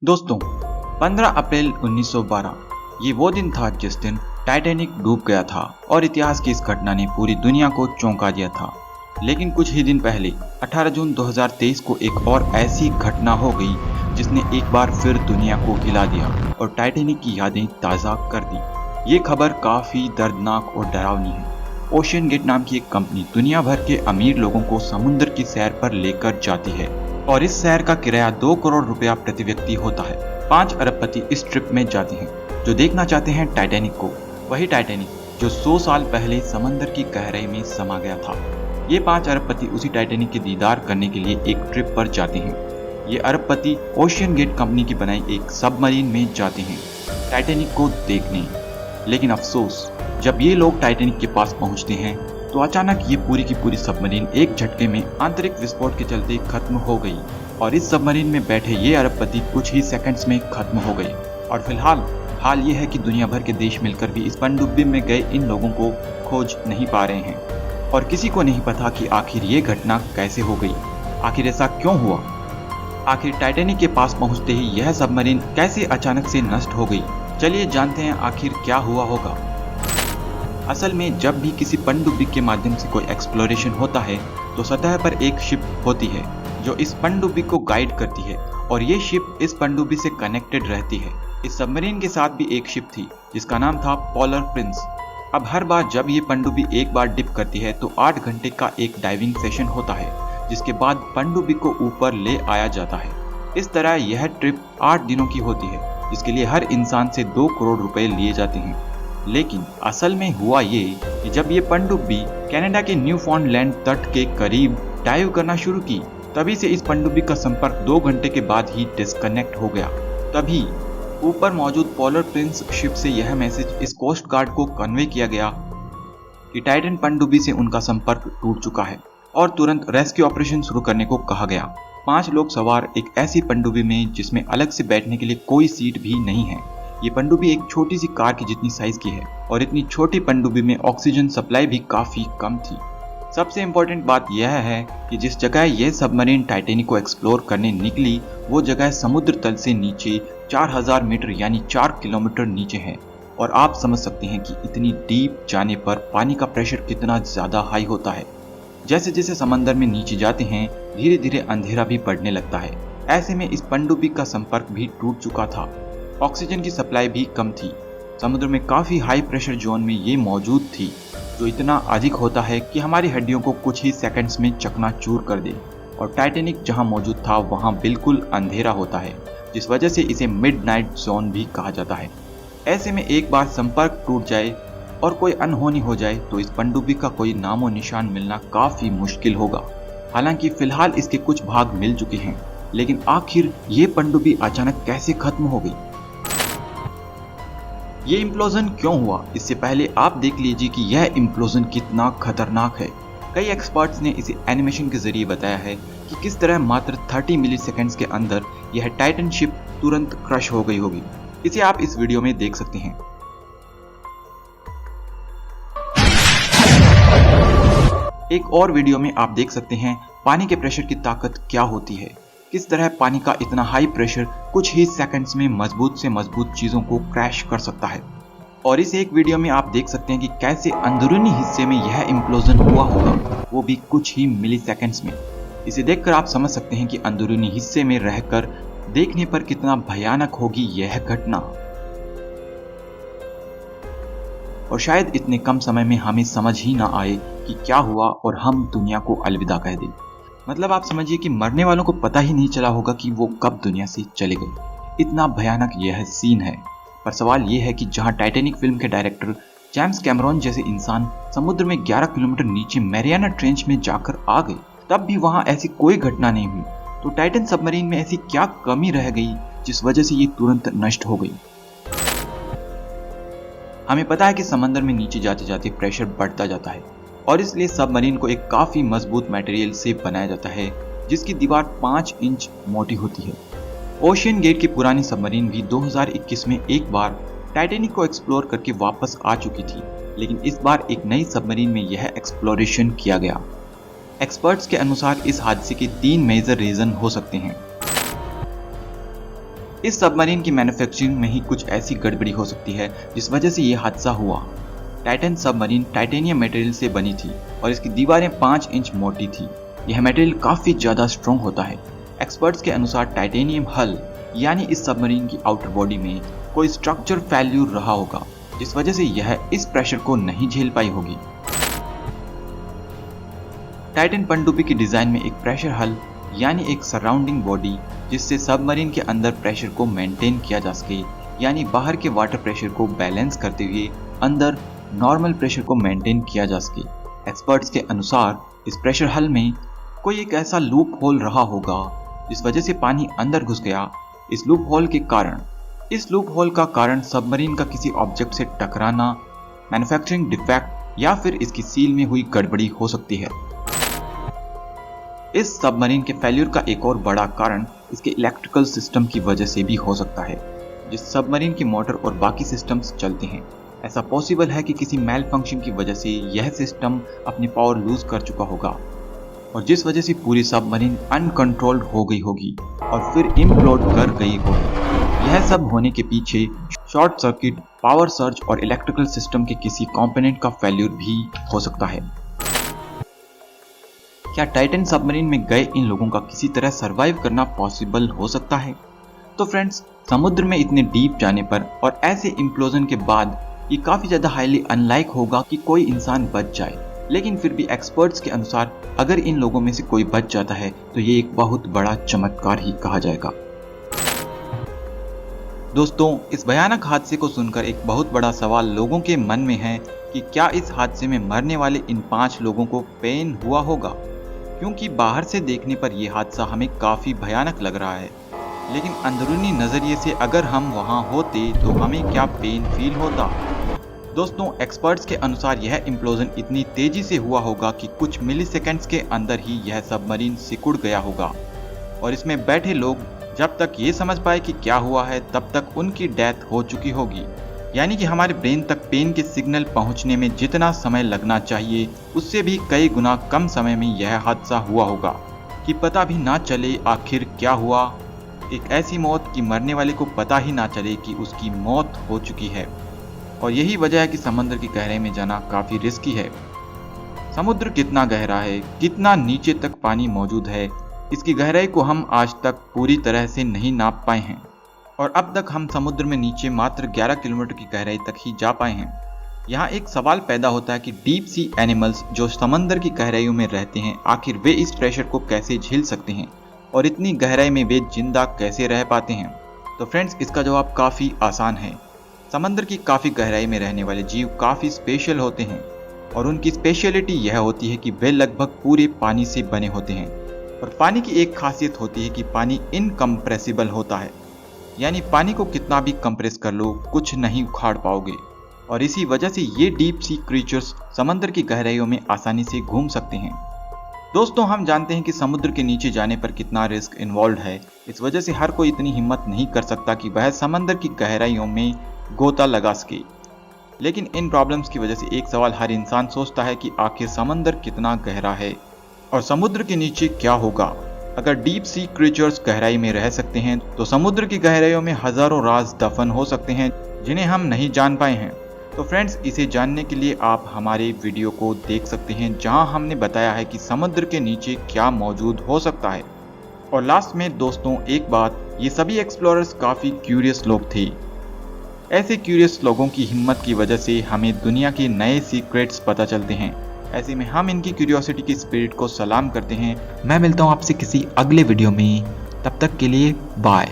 दोस्तों, 15 अप्रैल 1912 ये वो दिन था जिस दिन टाइटैनिक डूब गया था और इतिहास की इस घटना ने पूरी दुनिया को चौंका दिया था। लेकिन कुछ ही दिन पहले 18 जून 2023 को एक और ऐसी घटना हो गई जिसने एक बार फिर दुनिया को हिला दिया और टाइटैनिक की यादें ताज़ा कर दी। ये खबर काफ़ी दर्दनाक और डरावनी है। ओशियन गेट नाम की एक कंपनी दुनिया भर के अमीर लोगों को समुद्र की सैर पर लेकर जाती है और इस सैर का किराया 2 करोड़ रुपया प्रति व्यक्ति होता है। 5 अरबपति इस ट्रिप में जाते हैं जो देखना चाहते हैं टाइटैनिक को, वही टाइटैनिक जो 100 साल पहले समंदर की गहराई में समा गया था। ये 5 अरबपति उसी टाइटैनिक के दीदार करने के लिए एक ट्रिप पर जाते हैं। ये अरबपति ओशियन गेट कंपनी की बनाई एक सबमरीन में जाते हैं टाइटैनिक को देखने। लेकिन अफसोस, जब ये लोग टाइटैनिक के पास पहुंचते हैं तो अचानक ये पूरी की पूरी सबमरीन एक झटके में आंतरिक विस्फोट के चलते खत्म हो गई और इस सबमरीन में बैठे ये अरबपति कुछ ही सेकंड्स में खत्म हो गए। और फिलहाल हाल ये है कि दुनिया भर के देश मिलकर भी इस पनडुब्बी में गए इन लोगों को खोज नहीं पा रहे हैं और किसी को नहीं पता कि आखिर ये घटना कैसे हो गई, आखिर ऐसा क्यों हुआ, आखिर टाइटैनिक के पास पहुंचते ही यह सबमरीन कैसे अचानक से नष्ट हो गई। चलिए जानते हैं आखिर क्या हुआ होगा। असल में जब भी किसी पनडुब्बी के माध्यम से कोई एक्सप्लोरेशन होता है तो सतह पर एक शिप होती है जो इस पनडुब्बी को गाइड करती है और ये शिप इस पनडुब्बी से कनेक्टेड रहती है। इस सबमरीन के साथ भी एक शिप थी जिसका नाम था पोलर प्रिंस। अब हर बार जब ये पनडुब्बी एक बार डिप करती है तो 8 घंटे का एक डाइविंग सेशन होता है जिसके बाद पनडुब्बी को ऊपर ले आया जाता है। इस तरह यह ट्रिप 8 दिनों की होती है जिसके लिए हर इंसान से 2 करोड़ रुपए लिए जाते हैं। लेकिन असल में हुआ ये कि जब ये पनडुब्बी कनाडा के न्यूफाउंडलैंड तट के करीब डाइव करना शुरू की तभी से इस पनडुब्बी का संपर्क 2 घंटे के बाद ही डिस्कनेक्ट हो गया। तभी ऊपर मौजूद पोलर प्रिंस शिप से यह मैसेज इस कोस्ट गार्ड को कन्वे किया गया कि टाइटन पनडुब्बी से उनका संपर्क टूट चुका है और तुरंत रेस्क्यू ऑपरेशन शुरू करने को कहा गया। 5 लोग सवार एक ऐसी पनडुब्बी में जिसमें अलग से बैठने के लिए कोई सीट भी नहीं है। ये पनडुब्बी एक छोटी सी कार की जितनी साइज की है और इतनी छोटी पनडुब्बी में ऑक्सीजन सप्लाई भी काफी कम थी। सबसे इम्पोर्टेंट बात यह है कि जिस जगह यह सबमरीन टाइटैनिक को एक्सप्लोर करने निकली वो जगह समुद्र तल से नीचे 4000 मीटर यानी 4 किलोमीटर नीचे है और आप समझ सकते हैं कि इतनी डीप जाने पर पानी का प्रेशर कितना ज्यादा हाई होता है। जैसे जैसे समंदर में नीचे जाते हैं धीरे धीरे अंधेरा भी बढ़ने लगता है। ऐसे में इस पनडुब्बी का संपर्क भी टूट चुका था, ऑक्सीजन की सप्लाई भी कम थी। समुद्र में काफी हाई प्रेशर जोन में ये मौजूद थी जो इतना अधिक होता है कि हमारी हड्डियों को कुछ ही सेकंड्स में चकनाचूर कर दे। और टाइटैनिक जहां मौजूद था वहां बिल्कुल अंधेरा होता है जिस वजह से इसे मिडनाइट जोन भी कहा जाता है। ऐसे में एक बार संपर्क टूट जाए और कोई अनहोनी हो जाए तो इस पनडुब्बी का कोई नामो निशान मिलना काफी मुश्किल होगा। हालांकि फिलहाल इसके कुछ भाग मिल चुके हैं, लेकिन आखिर ये पनडुब्बी अचानक कैसे खत्म हो गई, ये इम्प्लोजन क्यों हुआ, इससे पहले आप देख लीजिए कि यह इम्प्लोजन कितना खतरनाक है। कई एक्सपर्ट्स ने इसे एनिमेशन के जरिए बताया है कि किस तरह मात्र 30 मिलीसेकंड्स के अंदर यह टाइटन शिप तुरंत क्रश हो गई होगी। इसे आप इस वीडियो में देख सकते हैं। एक और वीडियो में आप देख सकते हैं पानी के प्रेशर की ताकत क्या होती है, किस तरह पानी का इतना हाई प्रेशर कुछ ही सेकंड्स में मजबूत से मजबूत चीजों को क्रैश कर सकता है। और इस एक वीडियो में आप देख सकते हैं कि कैसे अंदरूनी हिस्से में यह इम्प्लोजन हुआ होगा, वो भी कुछ ही मिली सेकंड्स में। इसे देखकर आप समझ सकते हैं कि अंदरूनी हिस्से में रहकर देखने पर कितना भयानक होगी यह घटना। और शायद इतने कम समय में हमें समझ ही ना आए कि क्या हुआ और हम दुनिया को अलविदा कह दें। मतलब आप समझिए कि मरने वालों को पता ही नहीं चला होगा कि वो कब दुनिया से चले गए। इतना भयानक यह सीन है। पर सवाल यह है कि जहां टाइटैनिक फिल्म के डायरेक्टर जेम्स कैमरॉन जैसे इंसान समुद्र में 11 किलोमीटर नीचे मैरियाना ट्रेंच में जाकर आ गए, तब भी वहां ऐसी कोई घटना नहीं हुई, तो टाइटन सबमरीन में ऐसी क्या कमी रह गई जिस वजह से ये तुरंत नष्ट हो गई। हमें पता है कि समंदर में नीचे जाते जाते प्रेशर बढ़ता जाता है और इसलिए सबमरीन को एक काफी मजबूत मटेरियल से बनाया जाता है जिसकी दीवार 5 इंच मोटी होती है। ओशियन गेट की पुरानी सबमरीन भी 2021 में एक बार टाइटैनिक को एक्सप्लोर करके वापस आ चुकी थी, लेकिन इस बार एक नई सबमरीन में यह एक्सप्लोरेशन किया गया। एक्सपर्ट्स के अनुसार इस हादसे के 3 मेजर रीजन हो सकते हैं। इस सबमरीन की मैन्युफैक्चरिंग में ही कुछ ऐसी गड़बड़ी हो सकती है जिस वजह से ये हादसा हुआ। टाइटन सबमरीन टाइटेनियम मटेरियल से बनी थी और इसकी दीवारें 5 इंच मोटी थी। यह मटेरियल काफी ज्यादा स्ट्रॉन्ग होता है। एक्सपर्ट्स के अनुसार टाइटेनियम हल यानी इस सबमरीन की आउटर बॉडी में कोई स्ट्रक्चर फेल्यूर रहा होगा, जिस वजह से यह इस प्रेशर को नहीं झेल पाई होगी। टाइटन पनडुब्बी की डिजाइन में एक प्रेशर हल यानी एक सराउंडिंग बॉडी जिससे सबमरीन के अंदर प्रेशर को मेंटेन किया जा सके, यानी बाहर के वाटर प्रेशर को बैलेंस करते हुए अंदर नॉर्मल प्रेशर को मेंटेन किया जा सके। एक्सपर्ट्स के अनुसार इस प्रेशर हल में कोई एक ऐसा लूप होल रहा होगा जिस वजह से पानी अंदर घुस गया। इस लूप होल का कारण सबमरीन का किसी ऑब्जेक्ट से टकराना, मैन्युफैक्चरिंग डिफेक्ट या फिर इसकी सील में हुई गड़बड़ी हो सकती है। इस सबमरीन के फेल्यूर का एक और बड़ा कारण इसके इलेक्ट्रिकल सिस्टम की वजह से भी हो सकता है। जिस सबमरीन की मोटर और बाकी सिस्टम्स चलते हैं, ऐसा पॉसिबल है कि किसी मेल फंक्शन की वजह से यह सिस्टम अपनी पावर लूज कर चुका होगा और जिस वजह से पूरी सबमरीन अनकंट्रोल्ड हो गई होगी और फिर इम्प्लोड कर गई होगी। यह सब होने के पीछे शॉर्ट सर्किट, पावर सर्ज और इलेक्ट्रिकल सिस्टम के किसी कंपोनेंट का फेल्यूर भी हो सकता है। क्या टाइटन सबमरीन में गए इन लोगों का किसी तरह सरवाइव करना पॉसिबल हो सकता है? तो फ्रेंड्स, समुद्र में इतने डीप जाने पर और ऐसे इम्प्लोजन के बाद ये काफी ज्यादा हाईली अनलाइक होगा कि कोई इंसान बच जाए, लेकिन फिर भी एक्सपर्ट्स के अनुसार अगर इन लोगों में से कोई बच जाता है तो ये एक बहुत बड़ा चमत्कार ही कहा जाएगा। दोस्तों, इस भयानक हादसे को सुनकर एक बहुत बड़ा सवाल लोगों के मन में है कि क्या इस हादसे में मरने वाले इन 5 लोगों को पेन हुआ होगा? क्योंकि बाहर से देखने पर यह हादसा हमें काफी भयानक लग रहा है, लेकिन अंदरूनी नजरिए से अगर हम वहां होते तो हमें क्या पेन फील होता? दोस्तों, एक्सपर्ट्स के अनुसार यह इम्प्लोजन इतनी तेजी से हुआ होगा कि कुछ मिलीसेकंड्स के अंदर ही यह सबमरीन सिकुड़ गया होगा और इसमें बैठे लोग जब तक ये समझ पाए कि क्या हुआ है तब तक उनकी डेथ हो चुकी होगी। यानी कि हमारे ब्रेन तक पेन के सिग्नल पहुंचने में जितना समय लगना चाहिए उससे भी कई गुना कम समय में यह हादसा हुआ होगा कि पता भी ना चले आखिर क्या हुआ। एक ऐसी मौत कि मरने वाले को पता ही ना चले कि उसकी मौत हो चुकी है। और यही वजह है कि समुद्र की गहराई में जाना काफी रिस्की है। समुद्र कितना गहरा है, कितना नीचे तक पानी मौजूद है, इसकी गहराई को हम आज तक पूरी तरह से नहीं नाप पाए हैं और अब तक हम समुद्र में नीचे मात्र 11 किलोमीटर की गहराई तक ही जा पाए हैं। यहाँ एक सवाल पैदा होता है कि डीप सी एनिमल्स जो समंदर की गहराइयों में रहते हैं, आखिर वे इस प्रेशर को कैसे झेल सकते हैं और इतनी गहराई में वे जिंदा कैसे रह पाते हैं? तो फ्रेंड्स, इसका जवाब काफ़ी आसान है। समंदर की काफ़ी गहराई में रहने वाले जीव काफ़ी स्पेशल होते हैं और उनकी स्पेशलिटी यह होती है कि वे लगभग पूरे पानी से बने होते हैं। और पानी की एक खासियत होती है कि पानी इनकम्प्रेसिबल होता है, यानी पानी को कितना भी कंप्रेस कर लो कुछ नहीं उखाड़ पाओगे और इसी वजह से ये डीप सी क्रीचर्स समंदर की गहराइयों में आसानी से घूम सकते हैं। दोस्तों, हम जानते हैं कि समुद्र के नीचे जाने पर कितना रिस्क इन्वॉल्व है। इस वजह से हर कोई इतनी हिम्मत नहीं कर सकता कि वह समंदर की गहराइयों में गोता लगा सके। लेकिन इन प्रॉब्लम्स की वजह से एक सवाल हर इंसान सोचता है कि आखिर समंदर कितना गहरा है और समुद्र के नीचे क्या होगा। अगर डीप सी क्रीचर्स गहराई में रह सकते हैं तो समुद्र की गहराइयों में हजारों राज दफन हो सकते हैं जिन्हें हम नहीं जान पाए हैं। तो फ्रेंड्स, इसे जानने के लिए आप हमारे वीडियो को देख सकते हैं जहां हमने बताया है कि समुद्र के नीचे क्या मौजूद हो सकता है। और लास्ट में दोस्तों एक बात, ये सभी एक्सप्लोरर्स काफ़ी क्यूरियस लोग थे। ऐसे क्यूरियस लोगों की हिम्मत की वजह से हमें दुनिया के नए सीक्रेट्स पता चलते हैं। ऐसे में हम इनकी क्यूरियोसिटी की स्पिरिट को सलाम करते हैं। मैं मिलता हूँ आपसे किसी अगले वीडियो में, तब तक के लिए बाय।